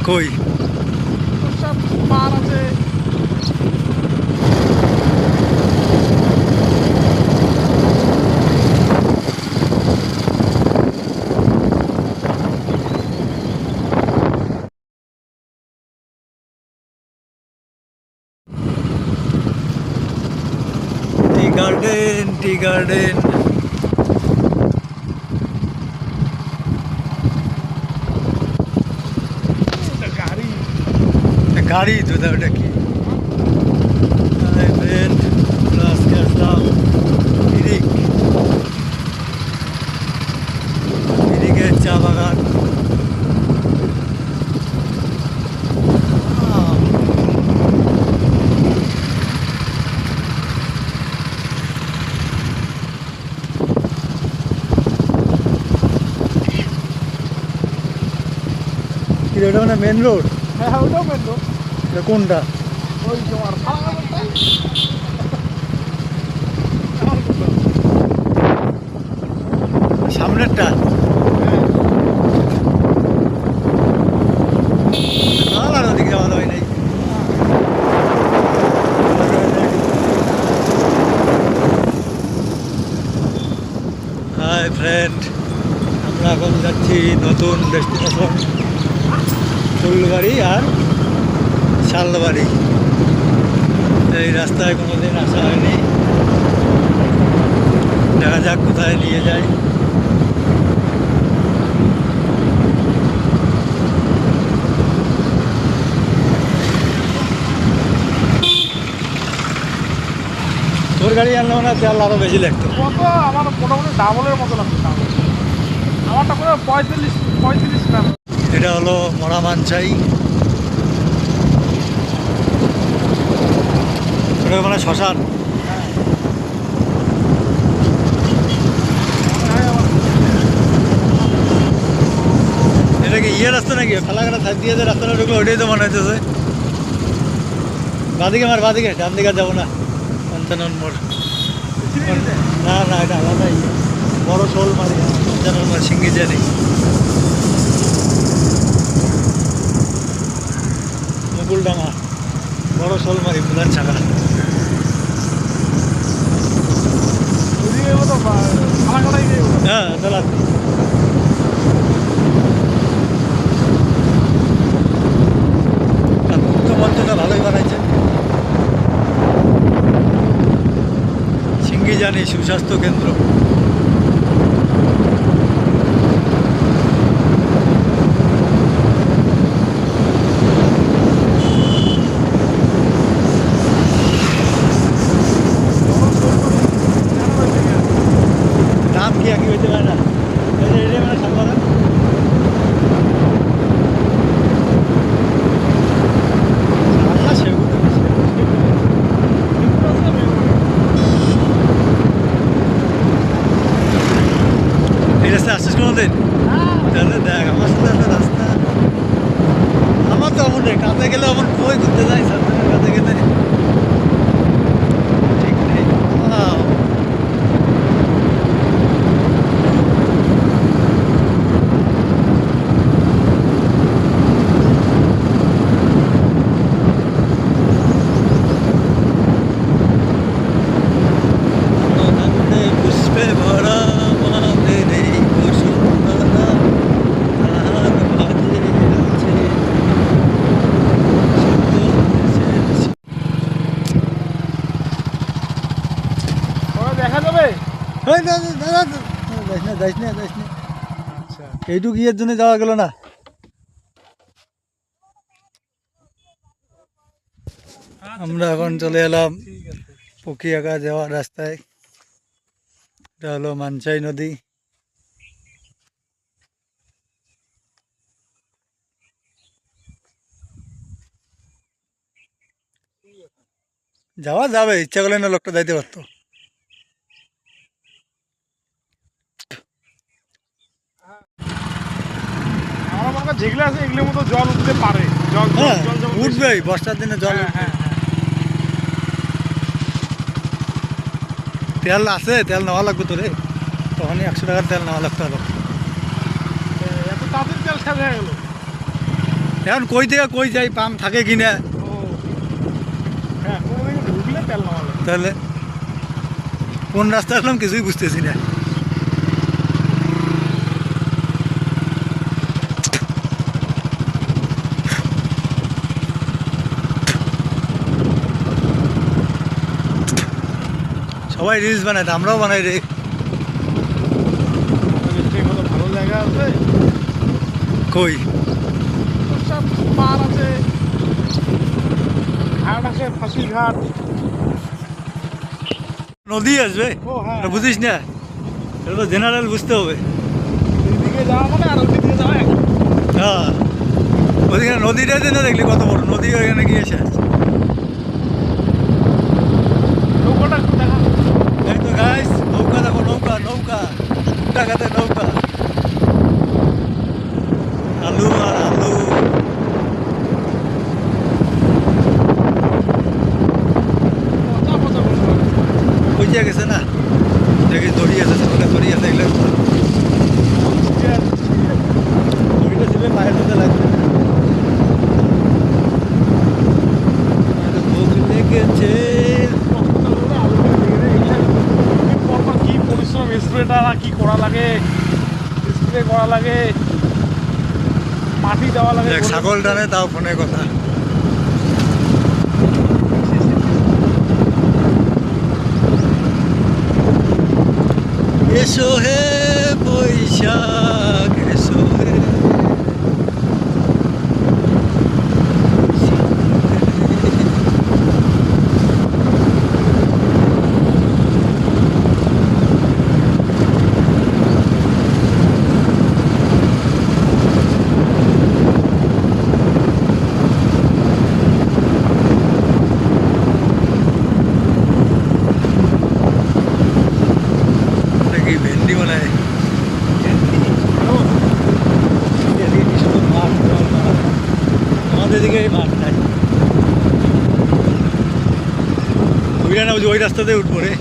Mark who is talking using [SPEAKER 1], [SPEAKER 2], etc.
[SPEAKER 1] কই
[SPEAKER 2] সব পাহাড় আছে।
[SPEAKER 1] Tea garden, tea garden.
[SPEAKER 2] গাড়ি
[SPEAKER 1] গাড়ি তো ওটা কি ফ্রেন্ড, আমরা আজকে আসলাম মিরিক, মিরিকের চা বাগান। এটা মানে মেন রোড?
[SPEAKER 2] হ্যাঁ ওটাও মেন রোড।
[SPEAKER 1] এটা কোনটা?
[SPEAKER 2] ওই তোমার
[SPEAKER 1] সামনেরটা? আর ওদিকে যাওয়া হয় নাই। হাই ফ্রেন্ড, আমরা এখন যাচ্ছি নতুন ডেস্টিনেশন ফুলবাড়ি আর শালবাড়ি। এই রাস্তায় কোনোদিন আসা হয়নি, দেখা যাক কোথায় নিয়ে যায়। তোর গাড়ি আনলে মানে তেল আরও বেশি লাগতো।
[SPEAKER 2] কত আমার মোটামুটি ডাবলের মতো লাগছে। আমারটা করে 35 গ্রাম।
[SPEAKER 1] এটা হলো মরা মানসাই, ওটা মানে শ্মশান। এটা কি ইয়ে রাস্তা নাকি? ফালাকাটা সাইড দিয়ে যে রাস্তাটা ঢুকলো ওইটাই তো মনে হইতেছে। বাদিকে মার, বাদিকে, ডান দিকে আর যাবো না। পঞ্চানন মোড় না, না এটা আলাদাই। বড় শোল মারি পঞ্চানন মোড়, সিঙ্গি জানি মুকুলডাঙ্গা, বড় শোল মারি বুলার ছাগা। হ্যাঁ চলা মঞ্চটা ভালোই বানাইছে। সিঙ্গি জানি সুস্বাস্থ্য কেন্দ্র। নাম কি একই হইতে পারে না? এটা মানে সালবাগান। এই রাস্তায় আসছিস কোনোদিন? তাহলে দেখ আমার সাথে একটা রাস্তা, আমার তো এমন নেই, কাঁদে গেলে এমন কই ঘুরতে যাই, সাবধানে কাঁদে গেলে ঠিক নেই। পুষ্পে ভরা আমাদের এই বসুন্ধরা, তাহার মাঝে আছে
[SPEAKER 2] দেখা যাবে।
[SPEAKER 1] এইটুকু ইয়ের জন্য যাওয়া গেল না। আমরা এখন চলে এলাম পকিয়াকা যাওয়ার রাস্তায়। এটা হলো মানসাই নদী। যাওয়া যাবে, ইচ্ছা করলে না লোকটা যাইতে পারতো।
[SPEAKER 2] আমার মনে হয় যেগুলো আছে এগুলোর মতো জল উঠতে পারে। জল
[SPEAKER 1] হ্যাঁ
[SPEAKER 2] যখন
[SPEAKER 1] উঠবেই, বর্ষার দিনে জল
[SPEAKER 2] হ্যাঁ,
[SPEAKER 1] উঠবে।
[SPEAKER 2] হ্যাঁ, হ্যাঁ।
[SPEAKER 1] তেল আছে, তেল নেওয়া লাগবে তো রে, তখনই 100 টাকার তেল নেওয়া লাগতো আরো।
[SPEAKER 2] এত তাড়াতাড়ি তেল শেষ হয়ে গেল।
[SPEAKER 1] এখন কই থেকে কই যাই পাম্প থাকে কিনা
[SPEAKER 2] ও হ্যাঁ কোনো দিকে ঢুকলে তেল নামালে
[SPEAKER 1] তাহলে কোন রাস্তা আসলাম কিছুই বুঝতেছি না। সবাই রিলস বানায় তো আমরাও বানাই রে।
[SPEAKER 2] কত ভালো জায়গা আছে,
[SPEAKER 1] কই
[SPEAKER 2] সব পার আছে, ঘাট আছে, ফাঁসি ঘাট।
[SPEAKER 1] নদী আসবে,
[SPEAKER 2] ও হ্যাঁ
[SPEAKER 1] এটা বুঝিস না, এটা তো জেনারেল বুঝতে হবে।
[SPEAKER 2] এদিকে যাওয়া মানে আর ওদিকে যাওয়া এক।
[SPEAKER 1] হ্যাঁ ওদিকে নদীটাতে না দেখলি কত বড় নদী, ওইখানে গিয়েছে।
[SPEAKER 2] নৌকাটা একটু দেখা।
[SPEAKER 1] এই তো গাইস নৌকা দেখো, নৌকা নৌকা টাকাতে নৌকা, আলু আর আলু।
[SPEAKER 2] পচা পচা বলতে পারে।
[SPEAKER 1] বুঝিয়া গেছে না, দেখি দড়ি আছে, ওটা দড়ি আছে, এগুলো দড়িটা ছিল পায়ের মধ্যে লাগবে। আর ভোগ লেগেছে।
[SPEAKER 2] কি পরিশ্রম, স্প্রেটা না কি করা লাগে, স্প্রে করা লাগে, মাটি দেওয়া লাগে।
[SPEAKER 1] দেখ ছাগল টানে তাও ফোনে কথা। এসো হে বৈশাখ এসো হে। কি ভেন্ডি বানায়, এদিকে শুধু মাঠ, আমাদের এদিকে এই মাঠ নাই। ওইটা না ওই রাস্তাতে উঠবো রে।